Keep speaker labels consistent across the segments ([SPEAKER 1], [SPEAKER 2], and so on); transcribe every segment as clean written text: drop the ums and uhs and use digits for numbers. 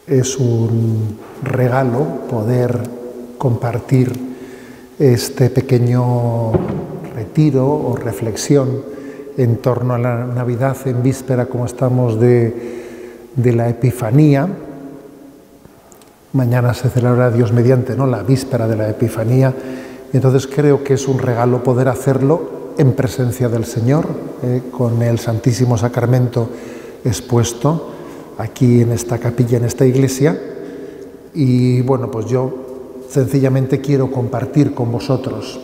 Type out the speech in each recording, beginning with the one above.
[SPEAKER 1] Es un regalo poder compartir este pequeño retiro o reflexión en torno a la Navidad en víspera, como estamos, de la Epifanía. Mañana se celebrará, Dios mediante, ¿no?, la víspera de la Epifanía. Y entonces creo que es un regalo poder hacerlo en presencia del Señor, con el Santísimo Sacramento expuesto aquí en esta capilla, en esta iglesia. Y bueno, pues yo sencillamente quiero compartir con vosotros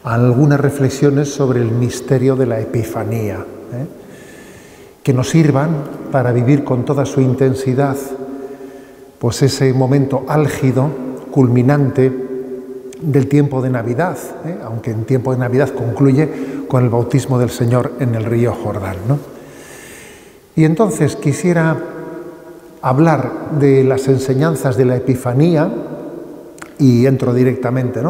[SPEAKER 1] algunas reflexiones sobre el misterio de la Epifanía, que nos sirvan para vivir con toda su intensidad pues ese momento álgido, culminante del tiempo de Navidad, aunque en tiempo de Navidad concluye con el bautismo del Señor en el río Jordán, ¿no? Y entonces quisiera hablar de las enseñanzas de la Epifanía y entro directamente,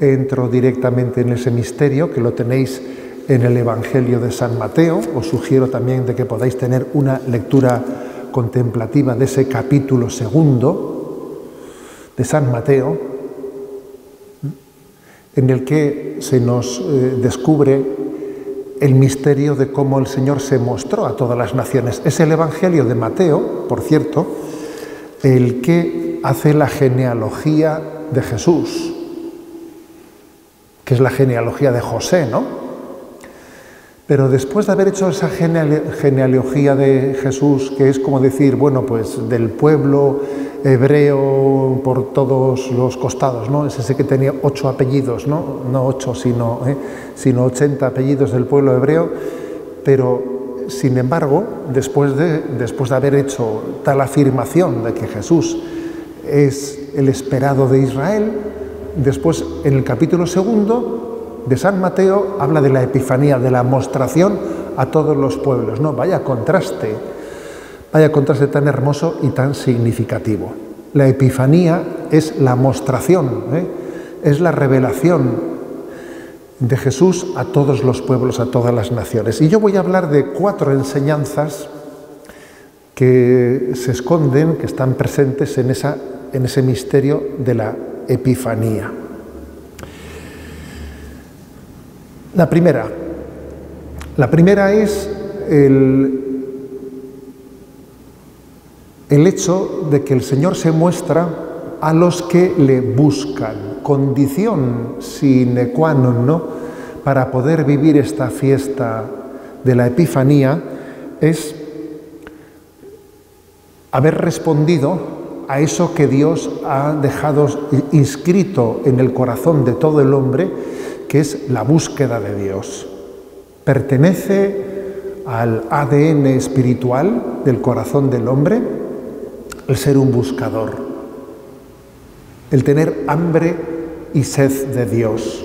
[SPEAKER 1] Entro directamente en ese misterio, que lo tenéis en el Evangelio de San Mateo. Os sugiero también de que podáis tener una lectura contemplativa de ese capítulo 2 de San Mateo, en el que se nos descubre el misterio de cómo el Señor se mostró a todas las naciones. Es el Evangelio de Mateo, por cierto, el que hace la genealogía de Jesús, que es la genealogía de José, ¿no? Pero después de haber hecho esa genealogía de Jesús, que es como decir, bueno, pues del pueblo hebreo por todos los costados, ¿no? Es ese que tenía 8 apellidos, ¿no? No 8, sino 80 apellidos del pueblo hebreo. Pero, sin embargo, después de haber hecho tal afirmación de que Jesús es el esperado de Israel, después, en el capítulo 2 de San Mateo, habla de la Epifanía, de la mostración a todos los pueblos, ¿no? Vaya contraste tan hermoso y tan significativo. La Epifanía es la mostración, es la revelación de Jesús a todos los pueblos, a todas las naciones. Y yo voy a hablar de 4 enseñanzas que se esconden, que están presentes en ese misterio de la Epifanía. La primera es el hecho de que el Señor se muestra a los que le buscan, condición sine qua non, ¿no?, para poder vivir esta fiesta de la Epifanía, es haber respondido a eso que Dios ha dejado inscrito en el corazón de todo el hombre, que es la búsqueda de Dios. Pertenece al ADN espiritual del corazón del hombre el ser un buscador, el tener hambre y sed de Dios.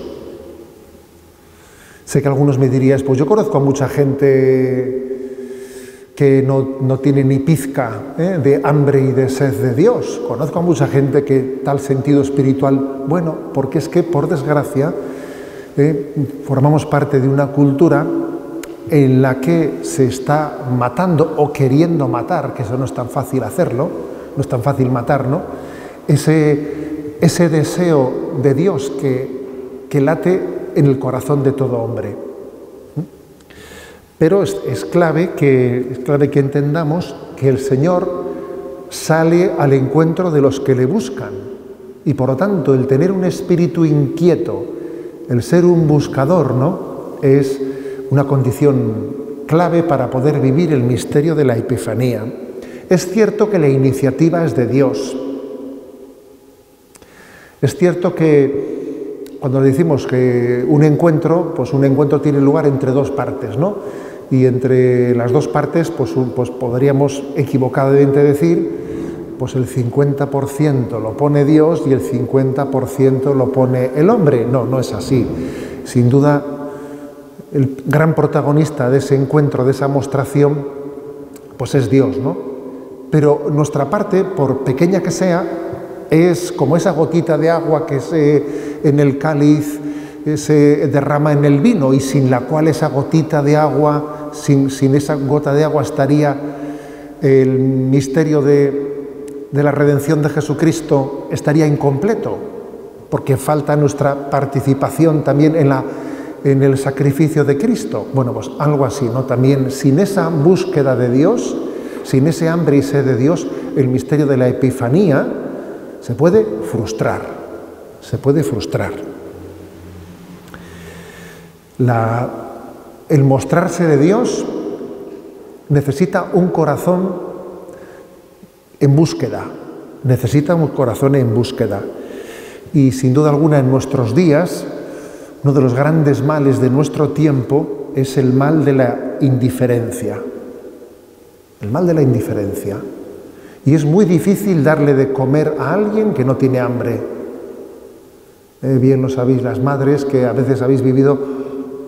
[SPEAKER 1] Sé que algunos me diríais, pues yo conozco a mucha gente que no tiene ni pizca de hambre y de sed de Dios. Conozco a mucha gente que tal sentido espiritual, bueno, porque es que, por desgracia, formamos parte de una cultura en la que se está matando o queriendo matar, que eso no es tan fácil hacerlo, no es tan fácil matar, ¿no?, ese deseo de Dios que late en el corazón de todo hombre. Pero es clave que entendamos que el Señor sale al encuentro de los que le buscan, y por lo tanto el tener un espíritu inquieto, el ser un buscador, ¿no?, es una condición clave para poder vivir el misterio de la Epifanía. Es cierto que la iniciativa es de Dios. Es cierto que cuando decimos que un encuentro tiene lugar entre 2 partes, ¿no? Y entre las 2 partes, pues podríamos equivocadamente decir, pues el 50% lo pone Dios y el 50% lo pone el hombre. No, no es así. Sin duda, el gran protagonista de ese encuentro, de esa mostración, pues es Dios, ¿no? Pero nuestra parte, por pequeña que sea, es como esa gotita de agua que en el cáliz se derrama en el vino, y sin la cual esa gotita de agua, sin esa gota de agua estaría el misterio de de la redención de Jesucristo estaría incompleto, porque falta nuestra participación también en el sacrificio de Cristo. Bueno, pues algo así, ¿no? También sin esa búsqueda de Dios, sin ese hambre y sed de Dios, el misterio de la Epifanía se puede frustrar, se puede frustrar. El mostrarse de Dios necesita un corazón en búsqueda, necesita un corazón en búsqueda. Y sin duda alguna en nuestros días, uno de los grandes males de nuestro tiempo es el mal de la indiferencia. El mal de la indiferencia. Y es muy difícil darle de comer a alguien que no tiene hambre. Bien lo sabéis las madres, que a veces habéis vivido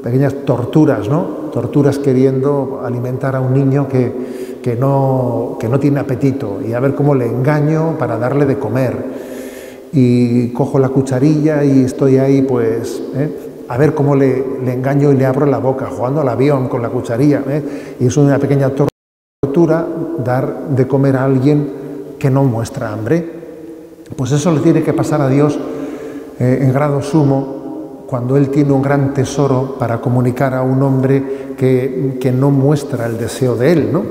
[SPEAKER 1] pequeñas torturas, ¿no? Torturas queriendo alimentar a un niño que no tiene apetito, y a ver cómo le engaño para darle de comer. Y cojo la cucharilla y estoy ahí, pues, a ver cómo le engaño y le abro la boca, jugando al avión con la cucharilla. Y es una pequeña tortura dar de comer a alguien que no muestra hambre. Pues eso le tiene que pasar a Dios en grado sumo cuando Él tiene un gran tesoro para comunicar a un hombre que no muestra el deseo de Él, ¿no?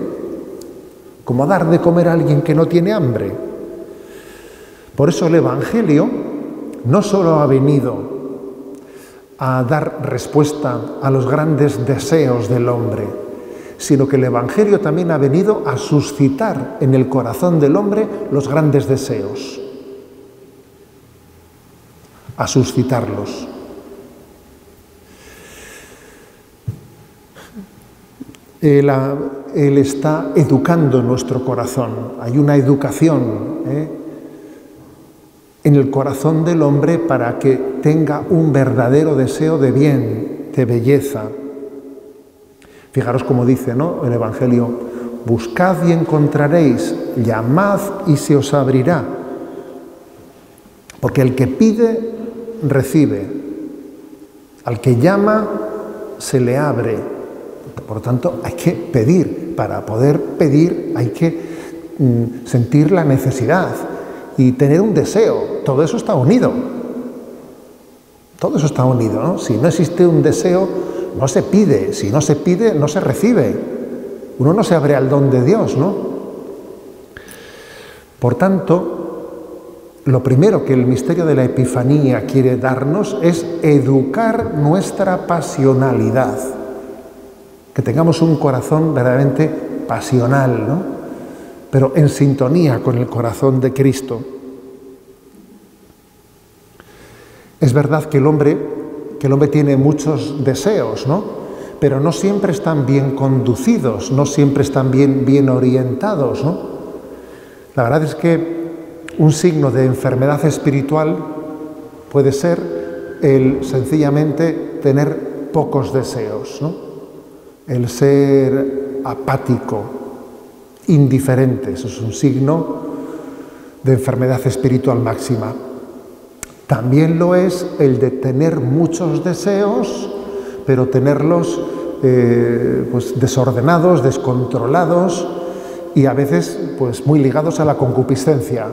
[SPEAKER 1] Como dar de comer a alguien que no tiene hambre. Por eso el Evangelio no solo ha venido a dar respuesta a los grandes deseos del hombre, sino que el Evangelio también ha venido a suscitar en el corazón del hombre los grandes deseos, a suscitarlos. Él está educando nuestro corazón. Hay una educación en el corazón del hombre para que tenga un verdadero deseo de bien, de belleza. Fijaros cómo dice, ¿no?, el Evangelio: buscad y encontraréis, llamad y se os abrirá. Porque el que pide, recibe. Al que llama, se le abre. Por lo tanto, hay que pedir. Para poder pedir hay que sentir la necesidad y tener un deseo. Todo eso está unido. Todo eso está unido, ¿no? Si no existe un deseo, no se pide. Si no se pide, no se recibe. Uno no se abre al don de Dios, ¿no? Por tanto, lo primero que el misterio de la Epifanía quiere darnos es educar nuestra pasionalidad. Que tengamos un corazón verdaderamente pasional, ¿no?, pero en sintonía con el corazón de Cristo. Es verdad que el hombre tiene muchos deseos, ¿no?, pero no siempre están bien conducidos, no siempre están bien orientados, ¿no? La verdad es que un signo de enfermedad espiritual puede ser el sencillamente tener pocos deseos, ¿no? El ser apático, indiferente, eso es un signo de enfermedad espiritual máxima. También lo es el de tener muchos deseos, pero tenerlos pues desordenados, descontrolados y a veces pues muy ligados a la concupiscencia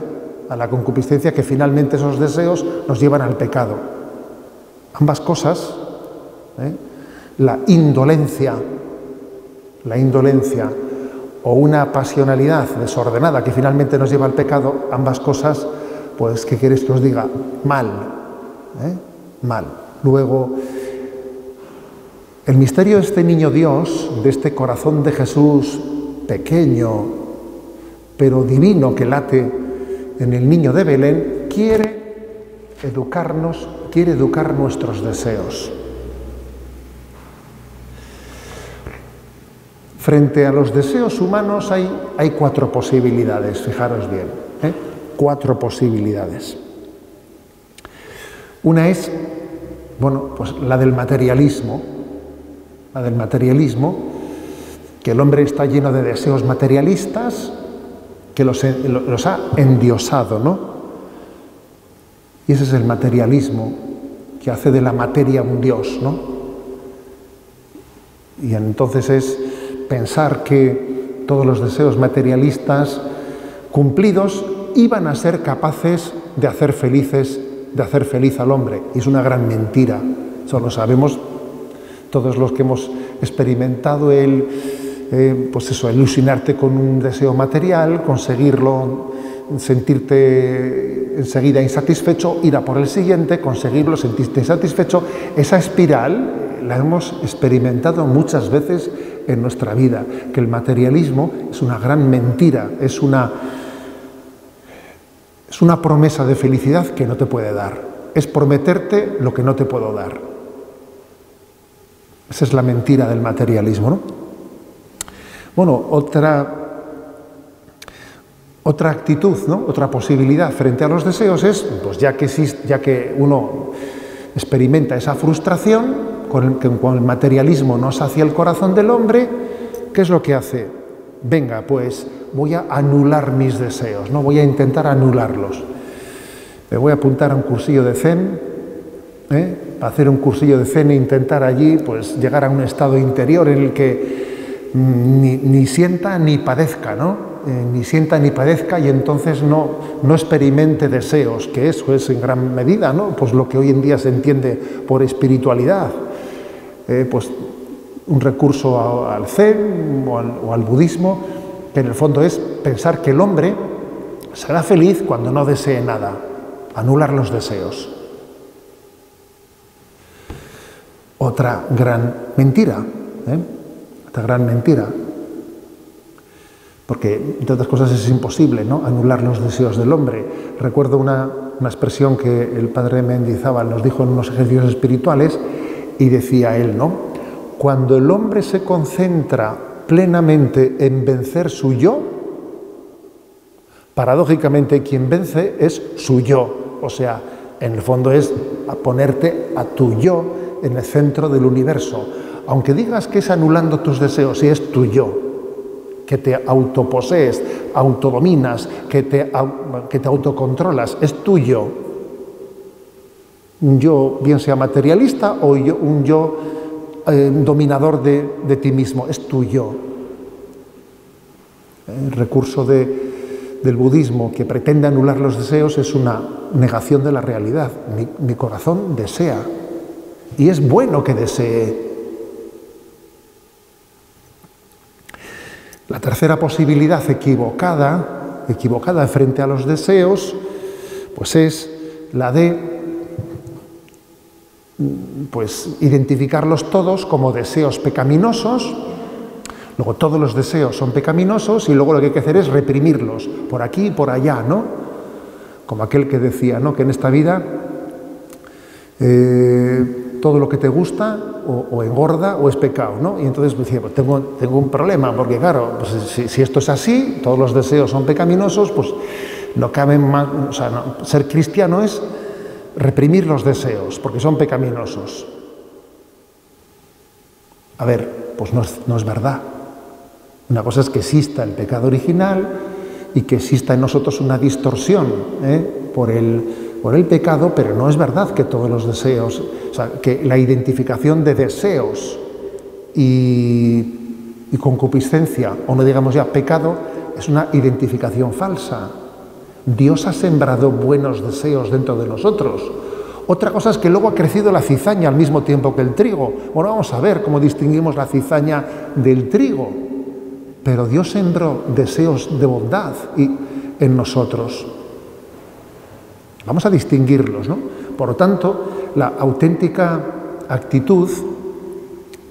[SPEAKER 1] que finalmente esos deseos nos llevan al pecado. Ambas cosas, la indolencia o una pasionalidad desordenada que finalmente nos lleva al pecado, ambas cosas, pues, ¿qué queréis que os diga? Mal. Mal. Luego, el misterio de este niño Dios, de este corazón de Jesús pequeño, pero divino, que late en el niño de Belén, quiere educar nuestros deseos. Frente a los deseos humanos hay cuatro posibilidades, fijaros bien, cuatro posibilidades. Una es, pues la del materialismo, que el hombre está lleno de deseos materialistas, que los ha endiosado, ¿no? Y ese es el materialismo, que hace de la materia un dios, ¿no? Y entonces es pensar que todos los deseos materialistas cumplidos iban a ser capaces de hacer feliz al hombre. Y es una gran mentira. Eso lo sabemos todos los que hemos experimentado el ilusionarte con un deseo material, conseguirlo, sentirte enseguida insatisfecho, ir a por el siguiente, conseguirlo, sentirte insatisfecho. Esa espiral la hemos experimentado muchas veces en nuestra vida, que el materialismo es una gran mentira, es una promesa de felicidad que no te puede dar. Es prometerte lo que no te puedo dar. Esa es la mentira del materialismo, ¿no? Bueno, otra actitud, ¿no? Otra posibilidad frente a los deseos es, pues ya que uno experimenta esa frustración, con el materialismo no sacia el corazón del hombre, ¿qué es lo que hace? Venga, pues voy a anular mis deseos, ¿no? Voy a intentar anularlos. Me voy a apuntar a un cursillo de Zen, para hacer un cursillo de Zen e intentar allí pues llegar a un estado interior en el que ni sienta ni padezca, ¿no? Ni sienta ni padezca, y entonces no experimente deseos, que eso es en gran medida, ¿no? Pues lo que hoy en día se entiende por espiritualidad. Pues un recurso al Zen o al budismo, que en el fondo es pensar que el hombre será feliz cuando no desee nada, anular los deseos. Otra gran mentira, otra gran mentira, porque entre otras cosas es imposible, ¿no?, anular los deseos del hombre. Recuerdo una expresión que el padre Mendizábal nos dijo en unos ejercicios espirituales, y decía él, ¿no?, cuando el hombre se concentra plenamente en vencer su yo, paradójicamente quien vence es su yo. O sea, en el fondo es ponerte a tu yo en el centro del universo. Aunque digas que es anulando tus deseos, si es tu yo, que te autoposees, autodominas, que te autocontrolas, es tu yo. Un yo, bien sea materialista, o un yo dominador de ti mismo, es tu yo. El recurso del budismo que pretende anular los deseos es una negación de la realidad. Mi corazón desea, y es bueno que desee. La tercera posibilidad equivocada frente a los deseos, pues es la de identificarlos todos como deseos pecaminosos. Luego todos los deseos son pecaminosos y luego lo que hay que hacer es reprimirlos por aquí y por allá, ¿no? Como aquel que decía, ¿no?, que en esta vida todo lo que te gusta o engorda o es pecado, ¿no? Y entonces decía, pues tengo un problema, porque claro, pues si esto es así, todos los deseos son pecaminosos, pues no cabe más, o sea, ser cristiano es reprimir los deseos, porque son pecaminosos. A ver, pues no es verdad. Una cosa es que exista el pecado original y que exista en nosotros una distorsión por el pecado, pero no es verdad que todos los deseos, o sea, que la identificación de deseos y concupiscencia, o no digamos ya pecado, es una identificación falsa. Dios ha sembrado buenos deseos dentro de nosotros. Otra cosa es que luego ha crecido la cizaña al mismo tiempo que el trigo. Bueno, vamos a ver cómo distinguimos la cizaña del trigo. Pero Dios sembró deseos de bondad en nosotros. Vamos a distinguirlos, ¿no? Por lo tanto, la auténtica actitud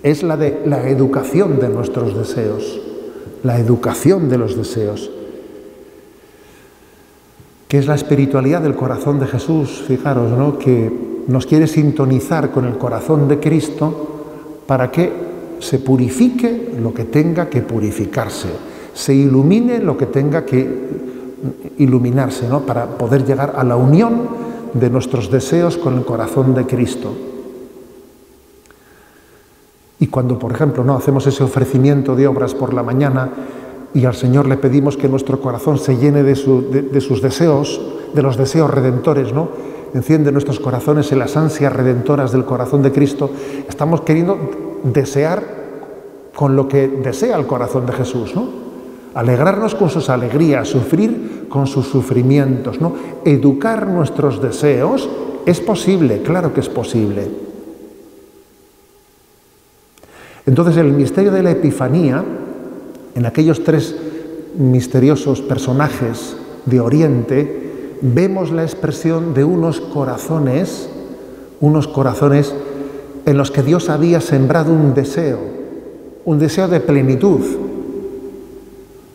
[SPEAKER 1] es la de la educación de nuestros deseos. La educación de los deseos. Que es la espiritualidad del corazón de Jesús, fijaros, ¿no?, que nos quiere sintonizar con el corazón de Cristo para que se purifique lo que tenga que purificarse, se ilumine lo que tenga que iluminarse, ¿no?, para poder llegar a la unión de nuestros deseos con el corazón de Cristo. Y cuando, por ejemplo, no hacemos ese ofrecimiento de obras por la mañana, y al Señor le pedimos que nuestro corazón se llene de sus deseos, de los deseos redentores, ¿no? Enciende nuestros corazones en las ansias redentoras del corazón de Cristo. Estamos queriendo desear con lo que desea el corazón de Jesús, ¿no? Alegrarnos con sus alegrías, sufrir con sus sufrimientos, ¿no? Educar nuestros deseos es posible, claro que es posible. Entonces, el misterio de la Epifanía, en aquellos tres misteriosos personajes de Oriente, vemos la expresión de unos corazones en los que Dios había sembrado un deseo de plenitud,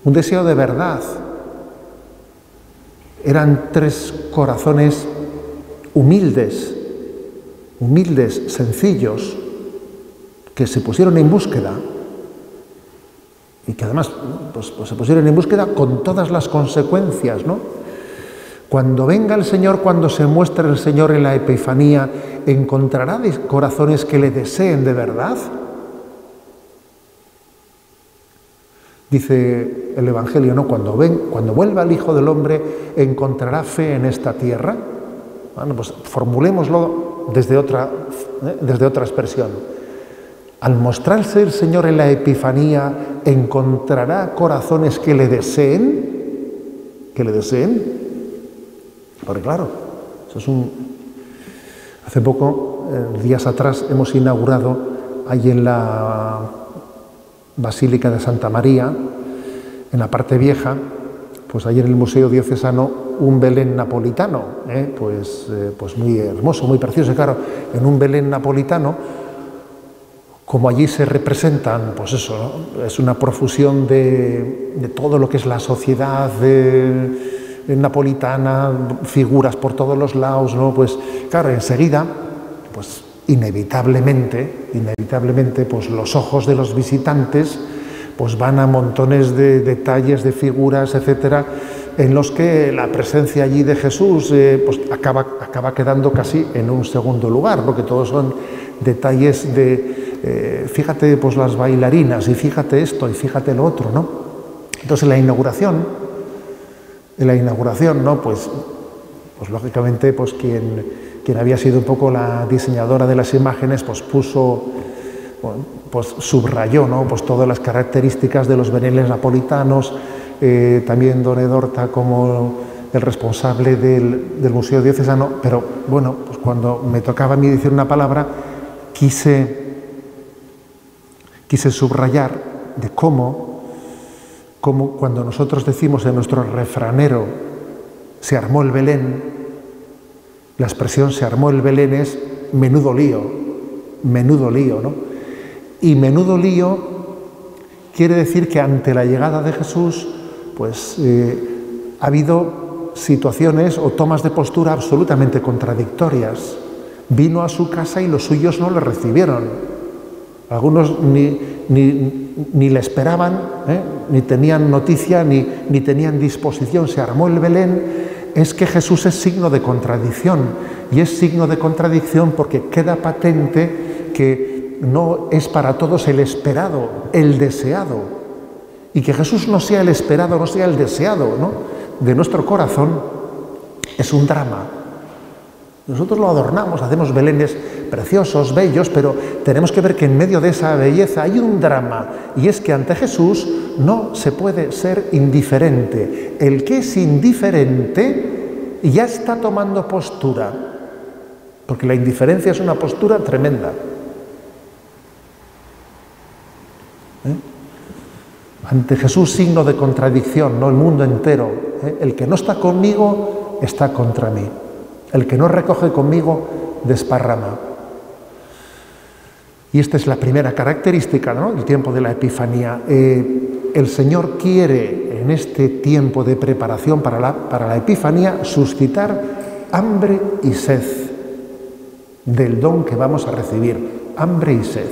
[SPEAKER 1] un deseo de verdad. Eran tres corazones humildes, sencillos, que se pusieron en búsqueda y que además pues se pusieron en búsqueda con todas las consecuencias, ¿no? Cuando venga el Señor, cuando se muestre el Señor en la Epifanía, ¿encontrará corazones que le deseen de verdad? Dice el Evangelio, ¿no? Cuando vuelva el Hijo del Hombre, ¿encontrará fe en esta tierra? Bueno, pues formulémoslo desde otra expresión. Al mostrarse el Señor en la Epifanía, ¿encontrará corazones que le deseen? ¿Que le deseen? Porque claro, eso es Hace poco, días atrás, hemos inaugurado ahí en la Basílica de Santa María, en la parte vieja, pues ahí en el Museo Diocesano, un Belén napolitano, pues muy hermoso, muy precioso. Y claro, en un Belén napolitano, como allí se representan, pues eso, ¿no? Es una profusión de todo lo que es la sociedad napolitana, figuras por todos los lados, ¿no? Pues claro, enseguida, pues inevitablemente, pues los ojos de los visitantes pues van a montones de detalles, de figuras, etcétera, en los que la presencia allí de Jesús pues acaba quedando casi en un segundo lugar, porque todos son detalles fíjate pues las bailarinas, y fíjate esto, y fíjate lo otro, ¿no? Entonces en la inauguración, ¿no? Pues lógicamente pues quien había sido un poco la diseñadora de las imágenes, pues subrayó, ¿no? Pues todas las características de los belenes napolitanos, también don Edorta como el responsable del Museo Diocesano, pero bueno, pues cuando me tocaba a mí decir una palabra, quise subrayar de cómo cuando nosotros decimos en nuestro refranero se armó el Belén, la expresión se armó el Belén es menudo lío, ¿no? Y menudo lío quiere decir que ante la llegada de Jesús, pues ha habido situaciones o tomas de postura absolutamente contradictorias. Vino a su casa y los suyos no le recibieron. Algunos ni le esperaban, ni tenían noticia, ni tenían disposición. Se armó el Belén. Es que Jesús es signo de contradicción. Y es signo de contradicción porque queda patente que no es para todos el esperado, el deseado. Y que Jesús no sea el esperado, no sea el deseado, ¿no? De nuestro corazón es un drama. Nosotros lo adornamos, hacemos belenes preciosos, bellos, pero tenemos que ver que en medio de esa belleza hay un drama, y es que ante Jesús no se puede ser indiferente. El que es indiferente ya está tomando postura, porque la indiferencia es una postura tremenda. Ante Jesús, signo de contradicción, ¿no? El mundo entero. El que no está conmigo está contra mí. El que no recoge conmigo desparrama. Y esta es la primera característica, ¿no? El tiempo de la Epifanía. El Señor quiere, en este tiempo de preparación para la Epifanía, suscitar hambre y sed del don que vamos a recibir. Hambre y sed.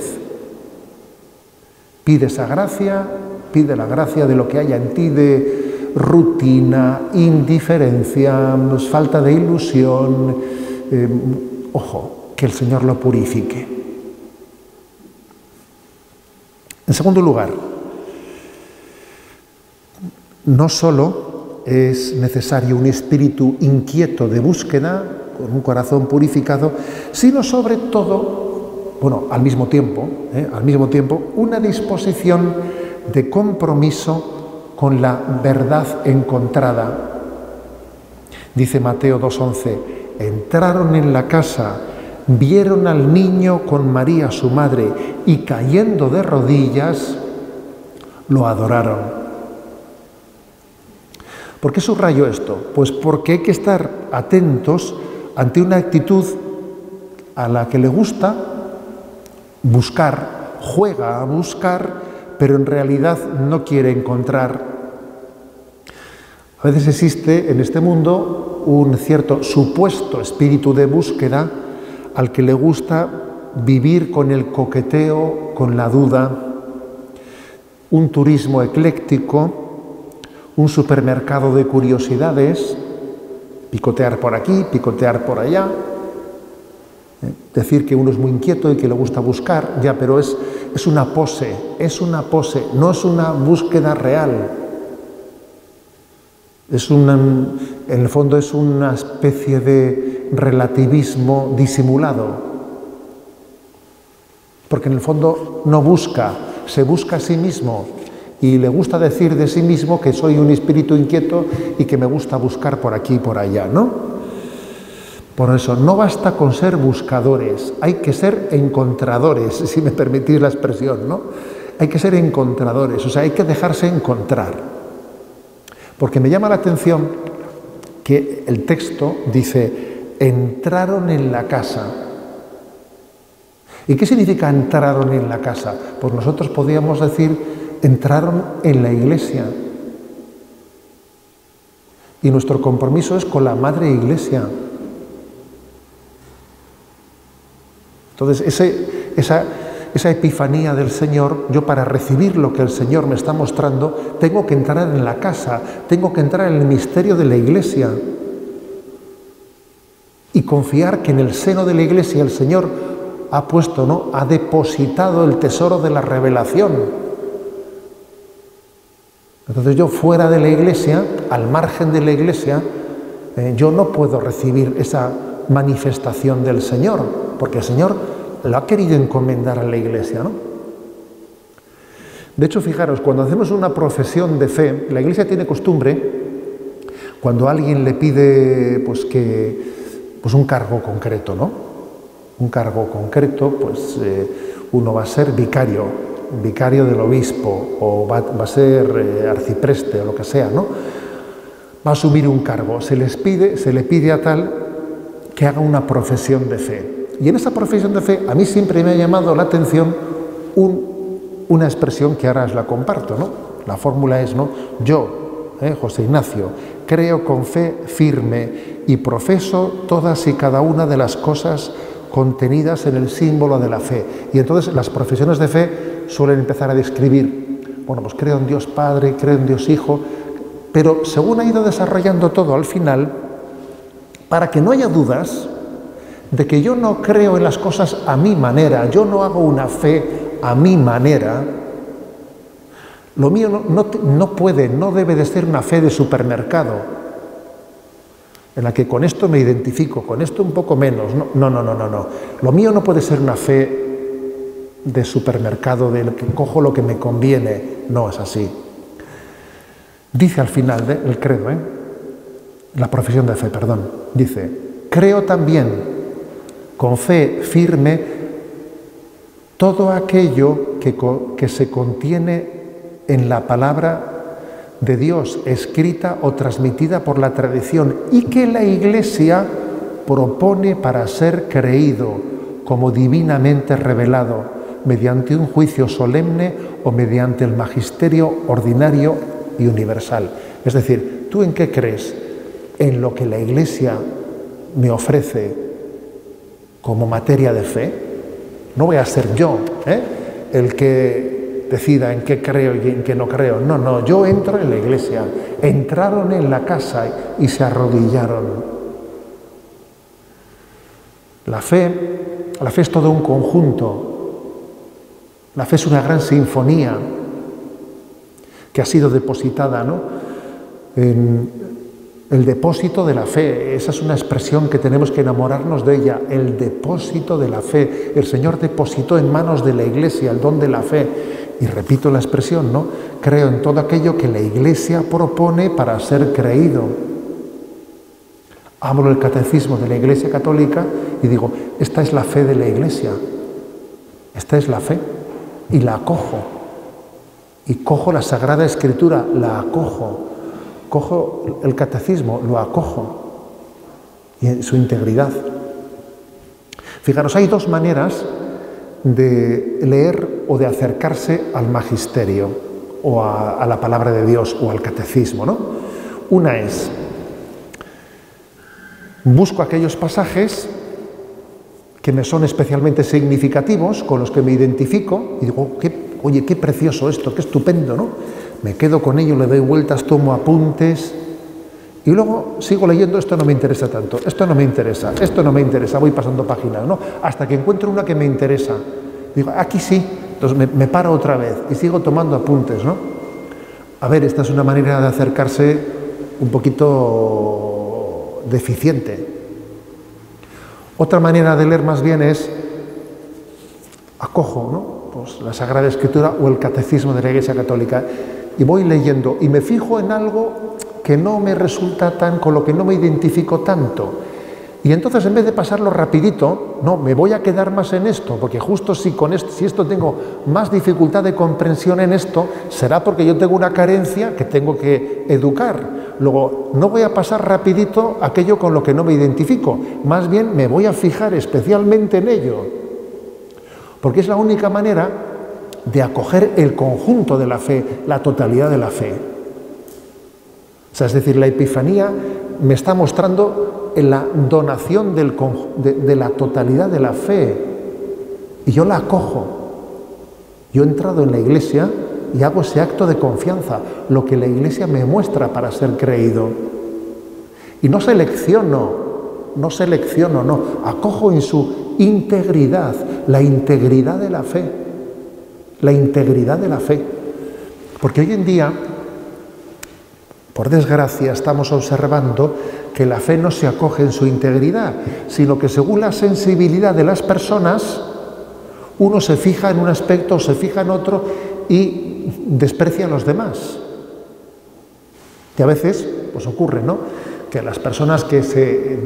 [SPEAKER 1] Pide esa gracia, pide la gracia de lo que haya en ti de rutina, indiferencia, falta de ilusión. Ojo, que el Señor lo purifique. En segundo lugar, no solo es necesario un espíritu inquieto de búsqueda, con un corazón purificado, sino sobre todo, al mismo tiempo, una disposición de compromiso con la verdad encontrada. Dice Mateo 2:11, entraron en la casa, vieron al niño con María su madre y cayendo de rodillas lo adoraron. ¿Por qué subrayo esto? Pues porque hay que estar atentos ante una actitud a la que le gusta buscar, juega a buscar, pero en realidad no quiere encontrar. A veces existe en este mundo un cierto supuesto espíritu de búsqueda al que le gusta vivir con el coqueteo, con la duda, un turismo ecléctico, un supermercado de curiosidades, picotear por aquí, picotear por allá, decir que uno es muy inquieto y que le gusta buscar, ya, pero es una pose, no es una búsqueda real. En el fondo es una especie de relativismo disimulado, porque en el fondo no busca, se busca a sí mismo y le gusta decir de sí mismo que soy un espíritu inquieto y que me gusta buscar por aquí y por allá, ¿no? Por eso, no basta con ser buscadores, hay que ser encontradores, si me permitís la expresión, ¿no? Hay que ser encontradores, o sea, hay que dejarse encontrar. Porque me llama la atención que el texto dice, entraron en la casa. ¿Y qué significa entraron en la casa? Pues nosotros podríamos decir, entraron en la iglesia. Y nuestro compromiso es con la Madre Iglesia. Entonces, esa epifanía del Señor, yo para recibir lo que el Señor me está mostrando, tengo que entrar en la casa, tengo que entrar en el misterio de la Iglesia y confiar que en el seno de la Iglesia el Señor ha puesto, ¿no?, ha depositado el tesoro de la revelación. Entonces yo fuera de la Iglesia, al margen de la Iglesia, yo no puedo recibir esa manifestación del Señor, porque el Señor lo ha querido encomendar a la Iglesia, ¿no? De hecho, fijaros, cuando hacemos una profesión de fe, la Iglesia tiene costumbre, cuando alguien le pide pues un cargo concreto, ¿no? Un cargo concreto, pues uno va a ser vicario del obispo, o va a ser arcipreste o lo que sea, ¿no? Va a asumir un cargo, se le pide a tal que haga una profesión de fe. Y en esa profesión de fe a mí siempre me ha llamado la atención una expresión que ahora os la comparto, ¿no? La fórmula es, ¿no? Yo, José Ignacio, creo con fe firme y profeso todas y cada una de las cosas contenidas en el símbolo de la fe. Y entonces las profesiones de fe suelen empezar a describir, bueno, pues creo en Dios Padre, creo en Dios Hijo, pero según ha ido desarrollando todo al final, para que no haya dudas de que yo no creo en las cosas a mi manera, yo no hago una fe a mi manera, lo mío no debe de ser una fe de supermercado, en la que con esto me identifico, con esto un poco menos. No. Lo mío no puede ser una fe de supermercado, de que cojo lo que me conviene. No es así. Dice al final del credo, la profesión de fe, perdón, dice, creo también con fe firme todo aquello que se contiene en la palabra de Dios, escrita o transmitida por la tradición, y que la Iglesia propone para ser creído como divinamente revelado, mediante un juicio solemne o mediante el magisterio ordinario y universal. Es decir, ¿tú en qué crees? ¿En lo que la Iglesia me ofrece como materia de fe? No voy a ser yo el que decida en qué creo y en qué no creo. No, yo entro en la Iglesia. Entraron en la casa y se arrodillaron. La fe es todo un conjunto. La fe es una gran sinfonía que ha sido depositada, ¿no?, en el depósito de la fe. Esa es una expresión que tenemos que enamorarnos de ella, el depósito de la fe. El Señor depositó en manos de la Iglesia el don de la fe. Y repito la expresión, ¿no? Creo en todo aquello que la Iglesia propone para ser creído. abro el catecismo de la Iglesia Católica y digo, esta es la fe de la Iglesia, esta es la fe, y la acojo, y cojo la Sagrada Escritura, la acojo, cojo el catecismo, lo acojo, y en su integridad. Fijaros, hay dos maneras de leer o de acercarse al magisterio, o a la palabra de Dios, o al catecismo, ¿no? Una es, busco aquellos pasajes que me son especialmente significativos, con los que me identifico, y digo, oye, qué precioso esto, qué estupendo, ¿no? Me quedo con ello, le doy vueltas, tomo apuntes, y luego sigo leyendo, esto no me interesa tanto, esto no me interesa, voy pasando páginas, ¿no? Hasta que encuentro una que me interesa. Digo, aquí sí, entonces me paro otra vez y sigo tomando apuntes, ¿no? A ver, esta es una manera de acercarse un poquito deficiente. Otra manera de leer más bien es, acojo, ¿no? Pues la Sagrada Escritura o el Catecismo de la Iglesia Católica y voy leyendo y me fijo en algo que no me resulta tan, con lo que no me identifico tanto. Y entonces en vez de pasarlo rapidito, no, me voy a quedar más en esto, porque justo si esto tengo más dificultad de comprensión en esto, será porque yo tengo una carencia que tengo que educar. Luego, no voy a pasar rapidito aquello con lo que no me identifico, más bien me voy a fijar especialmente en ello, porque es la única manera de acoger el conjunto de la fe, la totalidad de la fe. O sea, es decir, la Epifanía me está mostrando la donación de la totalidad de la fe, y yo la acojo. Yo he entrado en la Iglesia y hago ese acto de confianza, lo que la Iglesia me muestra para ser creído. Y no selecciono, no, acojo en su integridad, la integridad de la fe, la integridad de la fe. Porque hoy en día, por desgracia, estamos observando que la fe no se acoge en su integridad, sino que según la sensibilidad de las personas, uno se fija en un aspecto, se fija en otro y desprecia a los demás. Y a veces, pues ocurre, ¿no?, que las personas que se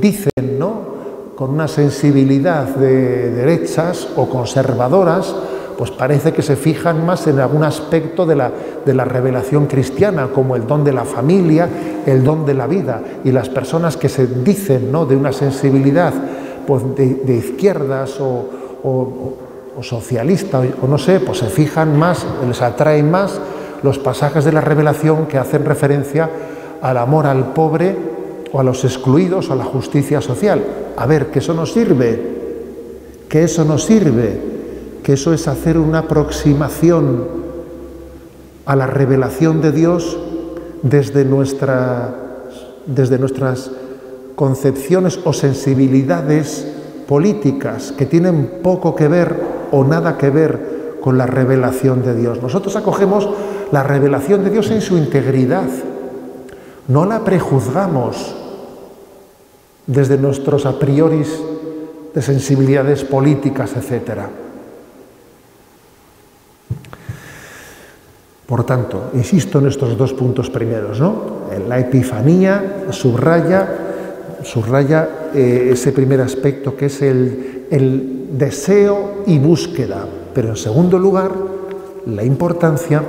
[SPEAKER 1] dicen, ¿no?, con una sensibilidad de derechas o conservadoras, pues parece que se fijan más en algún aspecto de la revelación cristiana, como el don de la familia, el don de la vida. Y las personas que se dicen, ¿no?, de una sensibilidad pues de izquierdas o socialista, o no sé, pues se fijan más, les atraen más los pasajes de la revelación que hacen referencia al amor al pobre o a los excluidos o a la justicia social. A ver, que eso no sirve, que eso no sirve, que eso es hacer una aproximación a la revelación de Dios desde nuestras concepciones o sensibilidades políticas que tienen poco que ver o nada que ver con la revelación de Dios. Nosotros acogemos la revelación de Dios en su integridad, no la prejuzgamos desde nuestros a prioris de sensibilidades políticas, etc. Por tanto, insisto en estos dos puntos primeros, ¿no? La Epifanía subraya ese primer aspecto, que es el deseo y búsqueda, pero en segundo lugar, la importancia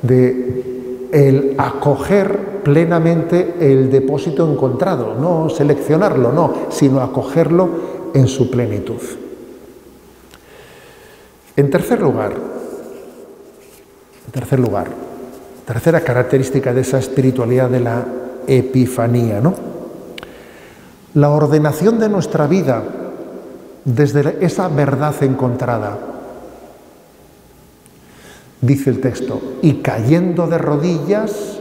[SPEAKER 1] de el acoger plenamente el depósito encontrado, no seleccionarlo, no, sino acogerlo en su plenitud. En tercer lugar, tercera característica de esa espiritualidad de la Epifanía, ¿no?, la ordenación de nuestra vida desde esa verdad encontrada. Dice el texto, y cayendo de rodillas,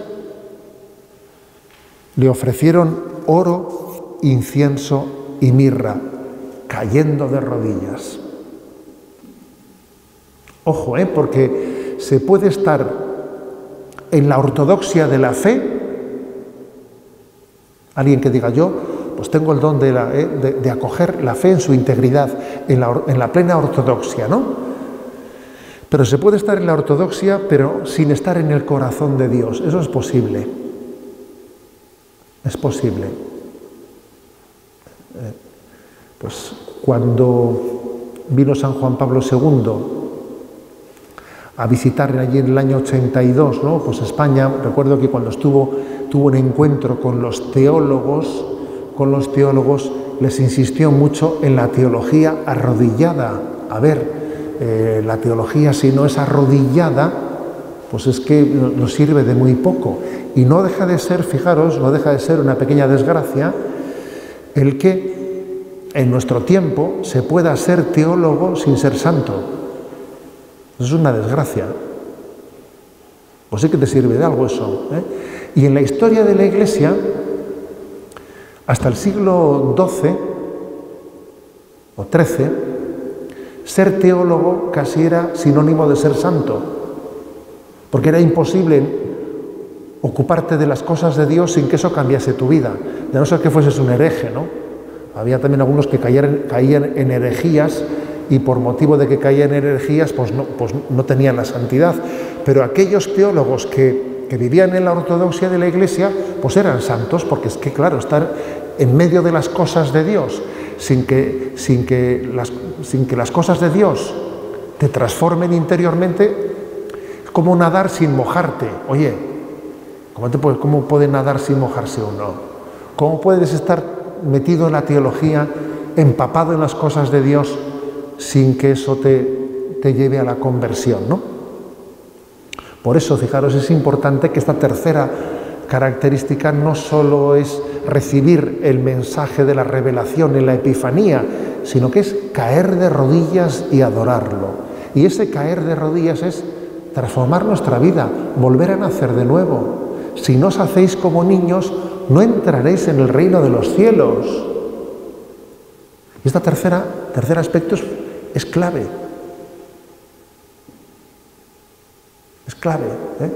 [SPEAKER 1] le ofrecieron oro, incienso y mirra, cayendo de rodillas. Ojo, porque se puede estar en la ortodoxia de la fe, alguien que diga yo, pues tengo el don de acoger la fe en su integridad, en la plena ortodoxia, ¿no? Pero se puede estar en la ortodoxia, pero sin estar en el corazón de Dios. Eso es posible. Es posible. Pues cuando vino San Juan Pablo II a visitar allí en el año 82, ¿no? Pues España, recuerdo que cuando tuvo un encuentro con los teólogos, les insistió mucho en la teología arrodillada. A ver, la teología, si no es arrodillada, pues es que nos sirve de muy poco. Y no deja de ser, fijaros, no deja de ser una pequeña desgracia el que en nuestro tiempo se pueda ser teólogo sin ser santo. Eso es una desgracia. Pues sí que te sirve de algo eso, ¿eh? Y en la historia de la Iglesia, hasta el siglo XII o XIII, ser teólogo casi era sinónimo de ser santo, porque era imposible ocuparte de las cosas de Dios sin que eso cambiase tu vida, de no ser que fueses un hereje, ¿no? Había también algunos que caían en herejías y por motivo de que caían en herejías pues no tenían la santidad. Pero aquellos teólogos que vivían en la ortodoxia de la Iglesia pues eran santos, porque es que claro, estar en medio de las cosas de Dios sin que las cosas de Dios te transformen interiormente, es como nadar sin mojarte. Oye, ¿cómo puede nadar sin mojarse uno? ¿Cómo puedes estar metido en la teología, empapado en las cosas de Dios, sin que eso te lleve a la conversión, ¿no? Por eso, fijaros, es importante que esta tercera característica no solo es recibir el mensaje de la revelación en la Epifanía, sino que es caer de rodillas y adorarlo. Y ese caer de rodillas es transformar nuestra vida, volver a nacer de nuevo. Si no os hacéis como niños, no entraréis en el reino de los cielos. Y este tercer aspecto es clave. Es clave, ¿eh?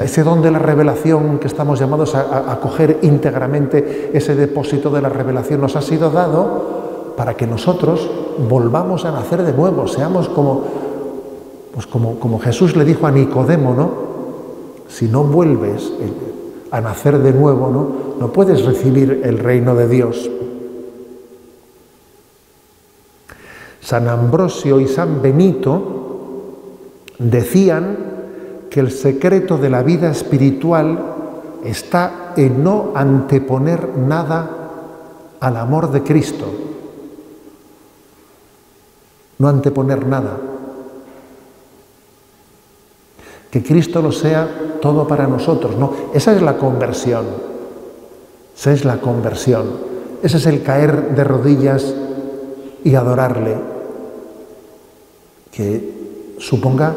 [SPEAKER 1] Ese don de la revelación que estamos llamados a coger íntegramente, ese depósito de la revelación nos ha sido dado para que nosotros volvamos a nacer de nuevo, seamos como Jesús le dijo a Nicodemo, ¿no? Si no vuelves a nacer de nuevo, no puedes recibir el reino de Dios. San Ambrosio y San Benito decían que el secreto de la vida espiritual está en no anteponer nada al amor de Cristo. No anteponer nada. Que Cristo lo sea todo para nosotros, ¿no? Esa es la conversión. Esa es la conversión. Ese es el caer de rodillas y adorarle. Que suponga,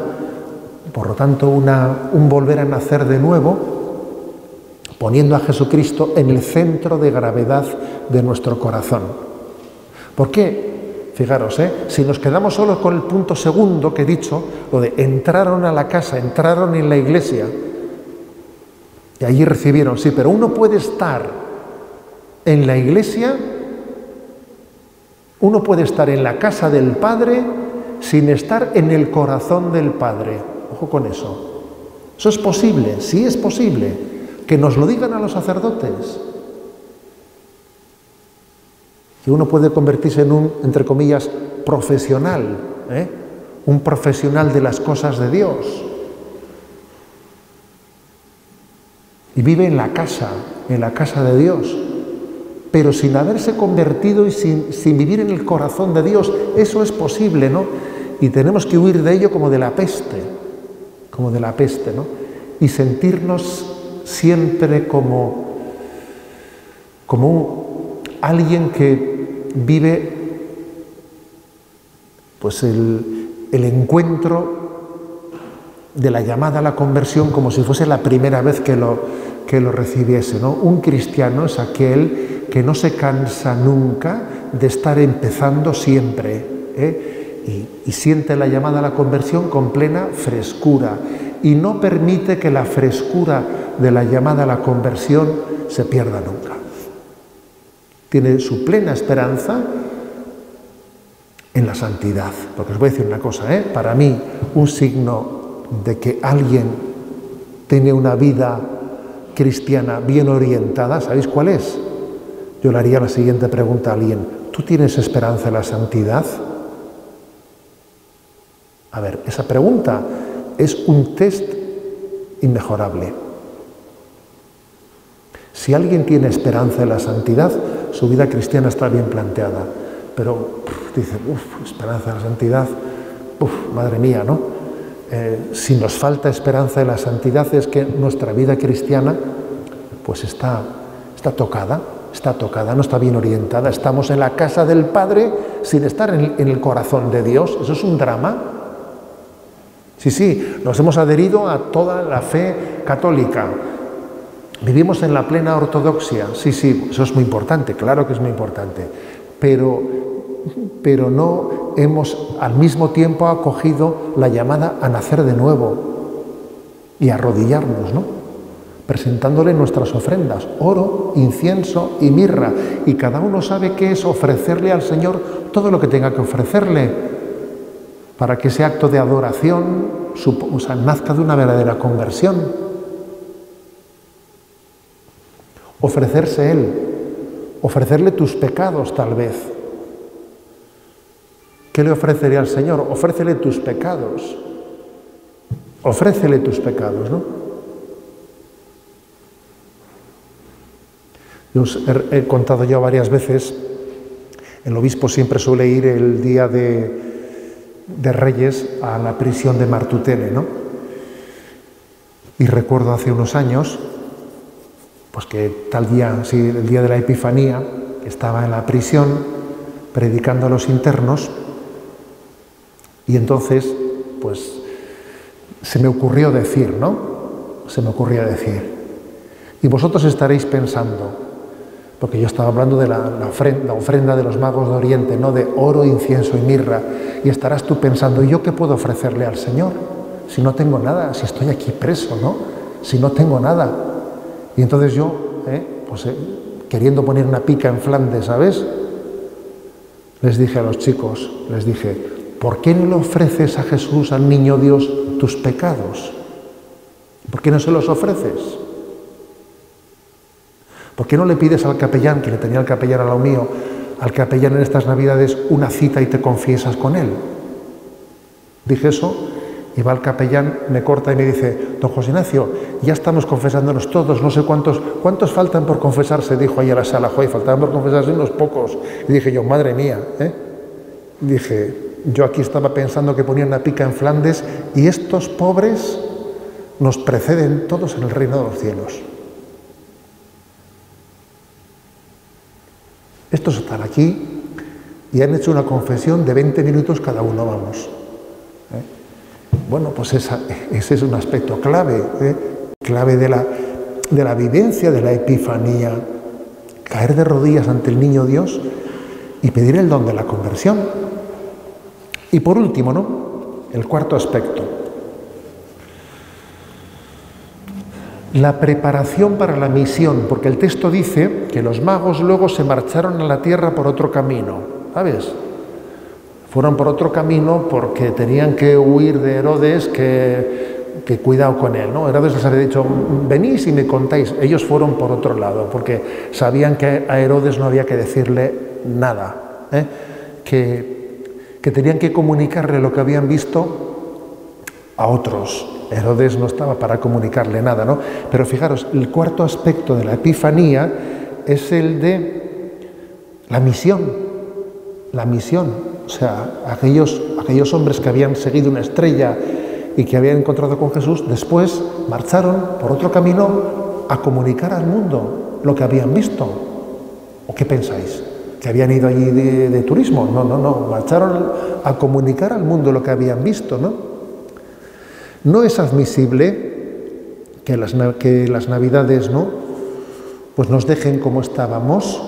[SPEAKER 1] por lo tanto, un volver a nacer de nuevo, poniendo a Jesucristo en el centro de gravedad de nuestro corazón. ¿Por qué? Fijaros, si nos quedamos solo con el punto segundo que he dicho, lo de entraron a la casa, entraron en la iglesia, y allí recibieron, sí, pero uno puede estar en la iglesia, uno puede estar en la casa del Padre sin estar en el corazón del Padre. Ojo con eso. Eso es posible, sí es posible. Que nos lo digan a los sacerdotes. Que uno puede convertirse en un, entre comillas, profesional, un profesional de las cosas de Dios. Y vive en la casa de Dios, pero sin haberse convertido y sin vivir en el corazón de Dios. Eso es posible, ¿no? Y tenemos que huir de ello como de la peste, ¿no? Y sentirnos siempre como alguien que vive pues el encuentro de la llamada a la conversión como si fuese la primera vez que lo recibiese, ¿no? Un cristiano es aquel que no se cansa nunca de estar empezando siempre, y siente la llamada a la conversión con plena frescura y no permite que la frescura de la llamada a la conversión se pierda nunca. Tiene su plena esperanza en la santidad. Porque os voy a decir una cosa, para mí un signo de que alguien tiene una vida cristiana bien orientada, ¿sabéis cuál es? Yo le haría la siguiente pregunta a alguien: ¿tú tienes esperanza en la santidad? A ver, esa pregunta es un test inmejorable. Si alguien tiene esperanza en la santidad, su vida cristiana está bien planteada. Pero dice, esperanza en la santidad, madre mía, ¿no? Si nos falta esperanza en la santidad es que nuestra vida cristiana pues está tocada, no está bien orientada. Estamos en la casa del Padre sin estar en el corazón de Dios. Eso es un drama. Sí, nos hemos adherido a toda la fe católica. Vivimos en la plena ortodoxia. Sí, eso es muy importante, claro que es muy importante. Pero no hemos al mismo tiempo acogido la llamada a nacer de nuevo y a arrodillarnos, ¿no? Presentándole nuestras ofrendas, oro, incienso y mirra. Y cada uno sabe qué es ofrecerle al Señor todo lo que tenga que ofrecerle para que ese acto de adoración nazca de una verdadera conversión. Ofrecerse Él, ofrecerle tus pecados tal vez. ¿Qué le ofrecería al Señor? Ofrécele tus pecados. Ofrécele tus pecados, ¿no? Os he contado yo varias veces, el obispo siempre suele ir el día de Reyes a la prisión de Martutene, ¿no? Y recuerdo hace unos años, pues que tal día, el día de la Epifanía, estaba en la prisión predicando a los internos, y entonces, pues, se me ocurrió decir, y vosotros estaréis pensando, porque yo estaba hablando de la ofrenda de los magos de Oriente, ¿no? De oro, incienso y mirra, y estarás tú pensando, ¿y yo qué puedo ofrecerle al Señor? Si no tengo nada, si estoy aquí preso, ¿no? Si no tengo nada. Y entonces yo, queriendo poner una pica en Flandes, ¿sabes? Les dije a los chicos, ¿por qué no le ofreces a Jesús, al niño Dios, tus pecados? ¿Por qué no se los ofreces? ¿Por qué no le pides al capellán, que le tenía el capellán al lado mío, al capellán en estas Navidades, una cita y te confiesas con él? Dije eso, y va el capellán, me corta y me dice, don José Ignacio, ya estamos confesándonos todos, no sé cuántos faltan por confesarse, dijo ahí a la sala, faltaban por confesarse unos pocos. Y dije yo, madre mía, Dije, yo aquí estaba pensando que ponía una pica en Flandes y estos pobres nos preceden todos en el reino de los cielos. Estos están aquí y han hecho una confesión de 20 minutos cada uno, vamos. Bueno, pues ese es un aspecto clave, clave de la vivencia de la Epifanía. Caer de rodillas ante el niño Dios y pedir el don de la conversión. Y por último, ¿no? El cuarto aspecto. La preparación para la misión, porque el texto dice que los magos luego se marcharon a la tierra por otro camino, ¿sabes? Fueron por otro camino porque tenían que huir de Herodes, que cuidado con él, ¿no? Herodes les había dicho, venís y me contáis. Ellos fueron por otro lado, porque sabían que a Herodes no había que decirle nada, que tenían que comunicarle lo que habían visto a otros. Herodes no estaba para comunicarle nada, ¿no? Pero fijaros, el cuarto aspecto de la Epifanía es el de la misión. La misión. O sea, aquellos hombres que habían seguido una estrella y que habían encontrado con Jesús, después marcharon por otro camino a comunicar al mundo lo que habían visto. ¿O qué pensáis? ¿Que habían ido allí de turismo? No. Marcharon a comunicar al mundo lo que habían visto, ¿no? No es admisible que las Navidades, ¿no? Pues nos dejen como estábamos,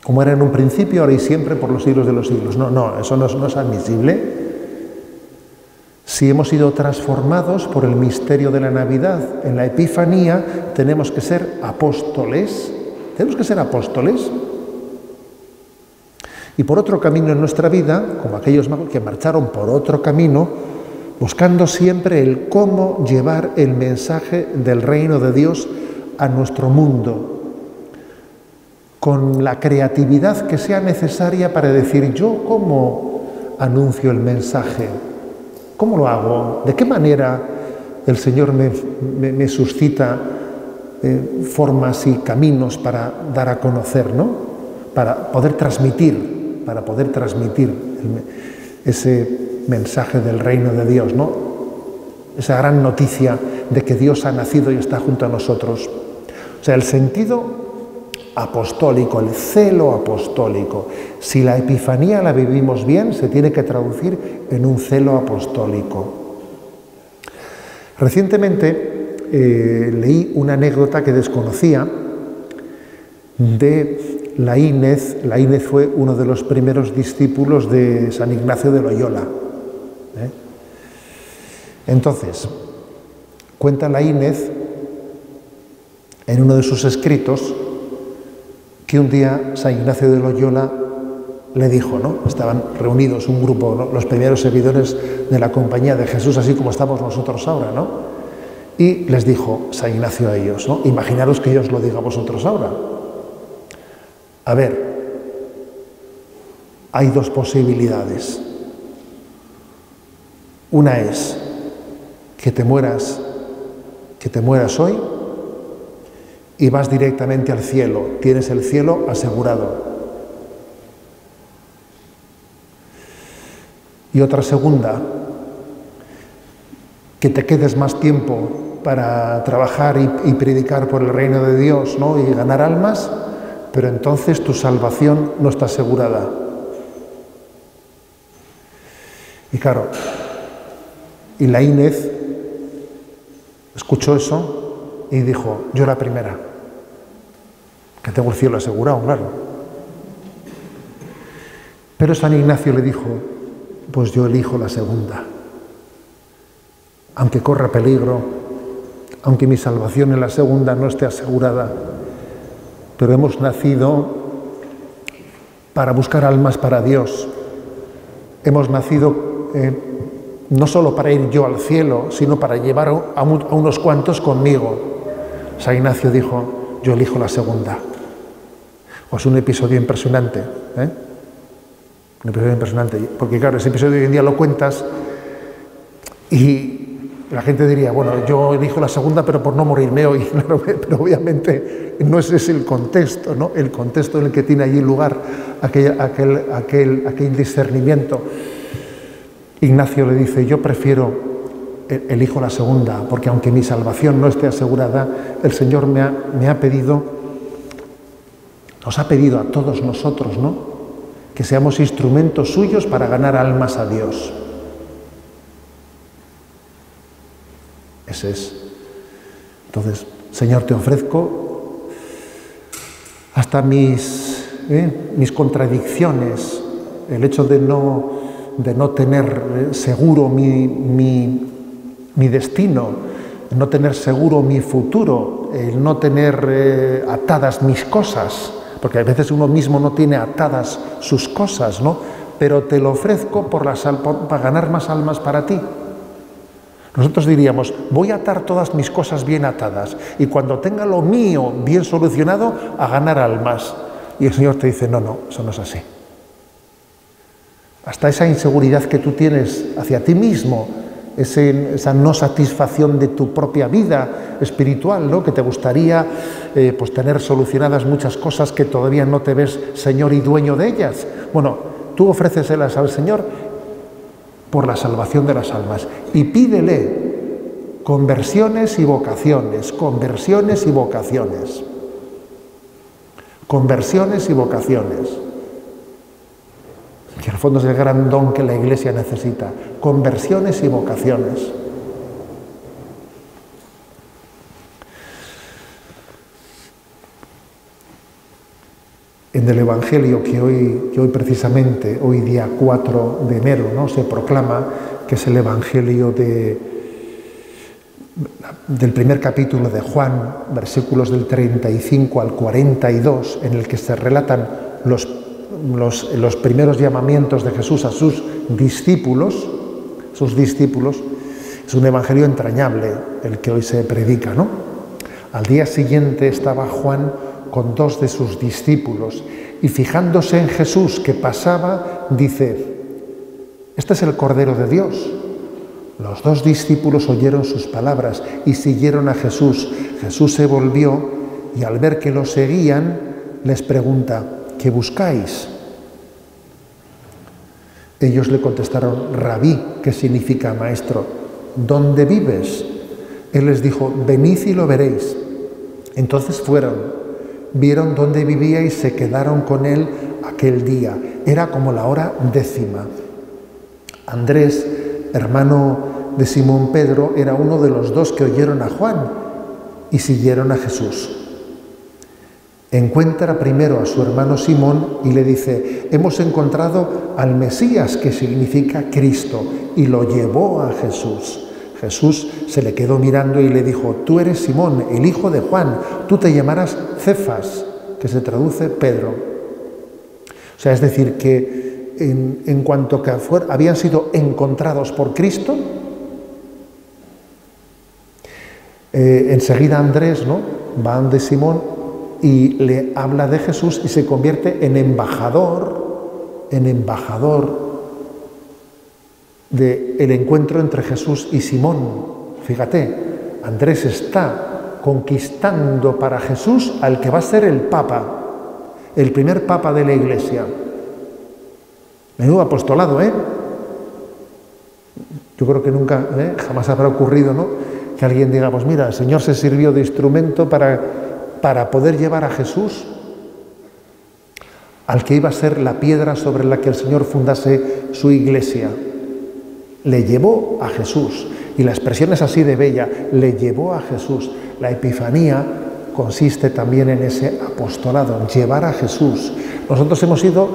[SPEAKER 1] como era en un principio, ahora y siempre, por los siglos de los siglos. No, eso no es admisible. Si hemos sido transformados por el misterio de la Navidad en la Epifanía, tenemos que ser apóstoles. Tenemos que ser apóstoles. Y por otro camino en nuestra vida, como aquellos magos que marcharon por otro camino, buscando siempre el cómo llevar el mensaje del reino de Dios a nuestro mundo. con la creatividad que sea necesaria para decir, yo cómo anuncio el mensaje, cómo lo hago, de qué manera el Señor me suscita formas y caminos para dar a conocer, ¿no? Para poder transmitir ese mensaje del reino de Dios, ¿no? Esa gran noticia de que Dios ha nacido y está junto a nosotros. O sea, el sentido apostólico, el celo apostólico. Si la Epifanía la vivimos bien, se tiene que traducir en un celo apostólico. Recientemente leí una anécdota que desconocía de Laínez. Laínez fue uno de los primeros discípulos de San Ignacio de Loyola. Entonces, cuenta Laínez en uno de sus escritos que un día San Ignacio de Loyola le dijo, ¿no? Estaban reunidos un grupo, ¿no? Los primeros seguidores de la Compañía de Jesús, así como estamos nosotros ahora, ¿no? Y les dijo San Ignacio a ellos, ¿no? Imaginaros que yo os lo diga a vosotros ahora. A ver, hay dos posibilidades. Una es que te mueras hoy y vas directamente al cielo, tienes el cielo asegurado. Y otra segunda, que te quedes más tiempo para trabajar y predicar por el reino de Dios, ¿no? Y ganar almas, pero entonces tu salvación no está asegurada. Y claro, y Laínez escuchó eso y dijo, yo la primera, que tengo el cielo asegurado, claro. Pero San Ignacio le dijo, pues yo elijo la segunda. Aunque corra peligro, aunque mi salvación en la segunda no esté asegurada, pero hemos nacido para buscar almas para Dios. Hemos nacido no solo para ir yo al cielo, sino para llevar a unos cuantos conmigo. San Ignacio dijo, yo elijo la segunda. Pues un episodio impresionante, un episodio impresionante, porque claro, ese episodio hoy en día lo cuentas y la gente diría, bueno, yo elijo la segunda pero por no morirme hoy, claro, pero obviamente no ese es el contexto, ¿no? El contexto en el que tiene allí lugar aquel discernimiento. Ignacio le dice, yo elijo la segunda, porque aunque mi salvación no esté asegurada, el Señor nos ha pedido a todos nosotros, ¿no? Que seamos instrumentos suyos para ganar almas a Dios. Ese es. Entonces, Señor, te ofrezco hasta mis contradicciones, el hecho de no tener seguro mi destino, no tener seguro mi futuro, el no tener atadas mis cosas, porque a veces uno mismo no tiene atadas sus cosas, ¿no? Pero te lo ofrezco para ganar más almas para ti. Nosotros diríamos, voy a atar todas mis cosas bien atadas y cuando tenga lo mío bien solucionado, a ganar almas. Y el Señor te dice, no, eso no es así. Hasta esa inseguridad que tú tienes hacia ti mismo, esa no satisfacción de tu propia vida espiritual, ¿no? Que te gustaría pues tener solucionadas muchas cosas que todavía no te ves Señor y dueño de ellas. Bueno, tú ofréceselas al Señor por la salvación de las almas y pídele conversiones y vocaciones, conversiones y vocaciones, conversiones y vocaciones. Que en el fondo es el gran don que la Iglesia necesita, conversiones y vocaciones. En el Evangelio que hoy precisamente, hoy día 4 de enero, ¿no? Se proclama, que es el Evangelio del primer capítulo de Juan, versículos del 35 al 42, en el que se relatan los primeros llamamientos de Jesús a sus discípulos. Es un evangelio entrañable el que hoy se predica, ¿no? Al día siguiente estaba Juan con dos de sus discípulos y fijándose en Jesús que pasaba, dice: este es el Cordero de Dios. Los dos discípulos oyeron sus palabras y siguieron a Jesús. Jesús se volvió y al ver que lo seguían, les pregunta: ¿qué buscáis? Ellos le contestaron: Rabí, que significa maestro, ¿dónde vives? Él les dijo: venid y lo veréis. Entonces fueron, vieron dónde vivía y se quedaron con él aquel día. Era como la hora 10:00. Andrés, hermano de Simón Pedro, era uno de los dos que oyeron a Juan y siguieron a Jesús. Encuentra primero a su hermano Simón y le dice: hemos encontrado al Mesías, que significa Cristo, y lo llevó a Jesús. Jesús se le quedó mirando y le dijo: tú eres Simón, el hijo de Juan, tú te llamarás Cefas, que se traduce Pedro. O sea, es decir, que en cuanto que habían sido encontrados por Cristo, enseguida Andrés, ¿no?, va ante Simón y le habla de Jesús y se convierte en embajador del encuentro entre Jesús y Simón. Fíjate, Andrés está conquistando para Jesús al que va a ser el Papa, el primer Papa de la Iglesia. Menudo apostolado, ¿eh? Yo creo que nunca, jamás habrá ocurrido, ¿no?, que alguien diga: pues mira, el Señor se sirvió de instrumento para poder llevar a Jesús al que iba a ser la piedra sobre la que el Señor fundase su Iglesia. Le llevó a Jesús. Y la expresión es así de bella: le llevó a Jesús. La Epifanía consiste también en ese apostolado, llevar a Jesús. Nosotros hemos sido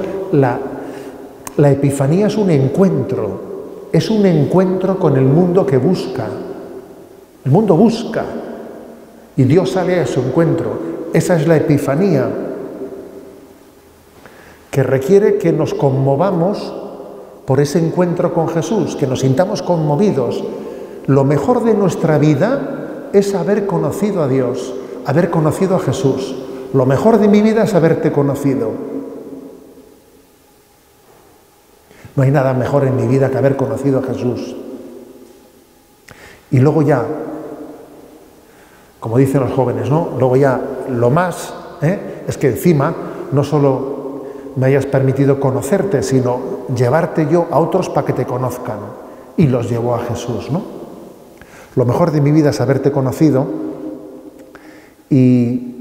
[SPEAKER 1] la Epifanía es un encuentro con el mundo que busca. El mundo busca y Dios sale a su encuentro. Esa es la Epifanía, que requiere que nos conmovamos por ese encuentro con Jesús, que nos sintamos conmovidos. Lo mejor de nuestra vida es haber conocido a Dios, haber conocido a Jesús. Lo mejor de mi vida es haberte conocido. No hay nada mejor en mi vida que haber conocido a Jesús. Y luego ya, como dicen los jóvenes, ¿no?, luego ya lo más es que encima no solo me hayas permitido conocerte, sino llevarte yo a otros para que te conozcan. Y los llevó a Jesús, ¿no? Lo mejor de mi vida es haberte conocido y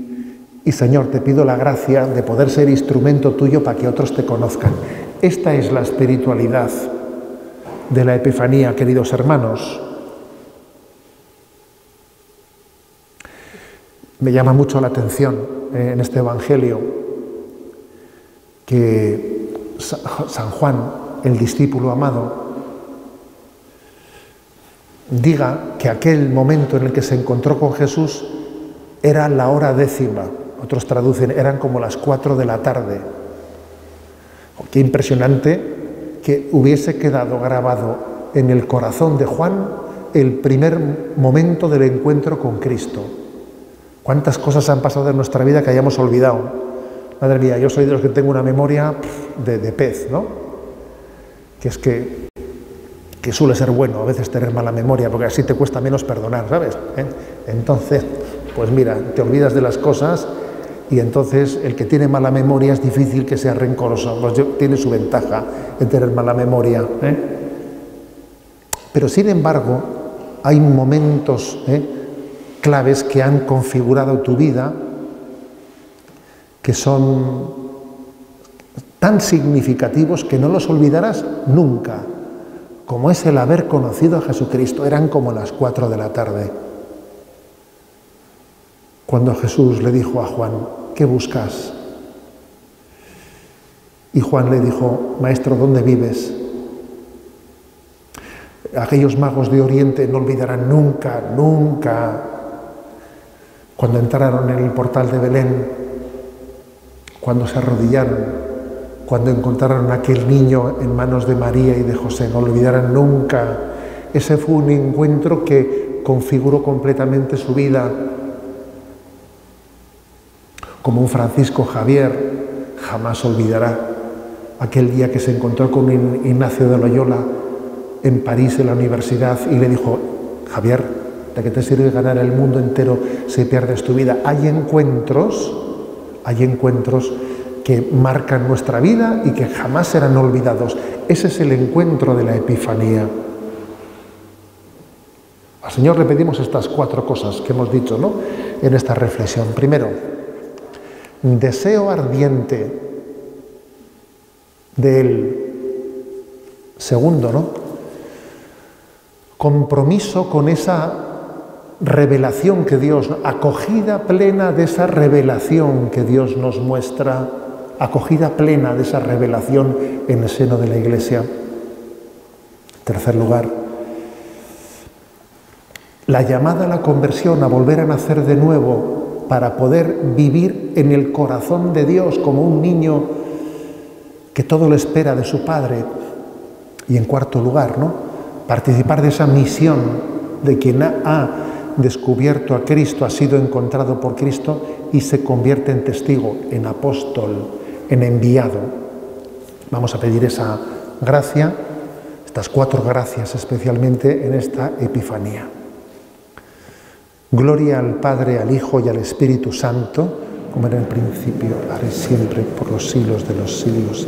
[SPEAKER 1] Señor, te pido la gracia de poder ser instrumento tuyo para que otros te conozcan. Esta es la espiritualidad de la Epifanía, queridos hermanos. Me llama mucho la atención en este Evangelio que San Juan, el discípulo amado, diga que aquel momento en el que se encontró con Jesús era la hora 10:00. Otros traducen, eran como las 4 de la tarde. Qué impresionante que hubiese quedado grabado en el corazón de Juan el primer momento del encuentro con Cristo. ¿Cuántas cosas han pasado en nuestra vida que hayamos olvidado? Madre mía, yo soy de los que tengo una memoria de pez, ¿no? Que es que suele ser bueno a veces tener mala memoria, porque así te cuesta menos perdonar, ¿sabes? Entonces, pues mira, te olvidas de las cosas y entonces el que tiene mala memoria es difícil que sea rencoroso, pues tiene su ventaja en tener mala memoria, Pero sin embargo, hay momentos claves que han configurado tu vida, que son tan significativos que no los olvidarás nunca, como es el haber conocido a Jesucristo. Eran como las 4 de la tarde, cuando Jesús le dijo a Juan: ¿qué buscas? Y Juan le dijo: Maestro, ¿dónde vives? Aquellos magos de Oriente no olvidarán nunca, nunca, cuando entraron en el portal de Belén, cuando se arrodillaron, cuando encontraron a aquel niño en manos de María y de José. No lo olvidarán nunca. Ese fue un encuentro que configuró completamente su vida. como un Francisco Javier jamás olvidará aquel día que se encontró con Ignacio de Loyola en París, en la universidad, y le dijo: Javier, ¿de qué te sirve ganar el mundo entero si pierdes tu vida? Hay encuentros que marcan nuestra vida y que jamás serán olvidados. Ese es el encuentro de la Epifanía. Al Señor le pedimos estas 4 cosas que hemos dicho, ¿no?, en esta reflexión. Primero, deseo ardiente de Él. Segundo, ¿no?, compromiso con esa revelación que Dios, acogida plena de esa revelación que Dios nos muestra, acogida plena de esa revelación en el seno de la Iglesia. En tercer lugar, la llamada a la conversión, a volver a nacer de nuevo para poder vivir en el corazón de Dios como un niño que todo lo espera de su Padre. Y en cuarto lugar, ¿no?, participar de esa misión de quien ha descubierto a Cristo, ha sido encontrado por Cristo y se convierte en testigo, en apóstol, en enviado. Vamos a pedir esa gracia, estas 4 gracias especialmente en esta Epifanía. Gloria al Padre, al Hijo y al Espíritu Santo, como era en el principio, ahora y siempre, por los siglos de los siglos.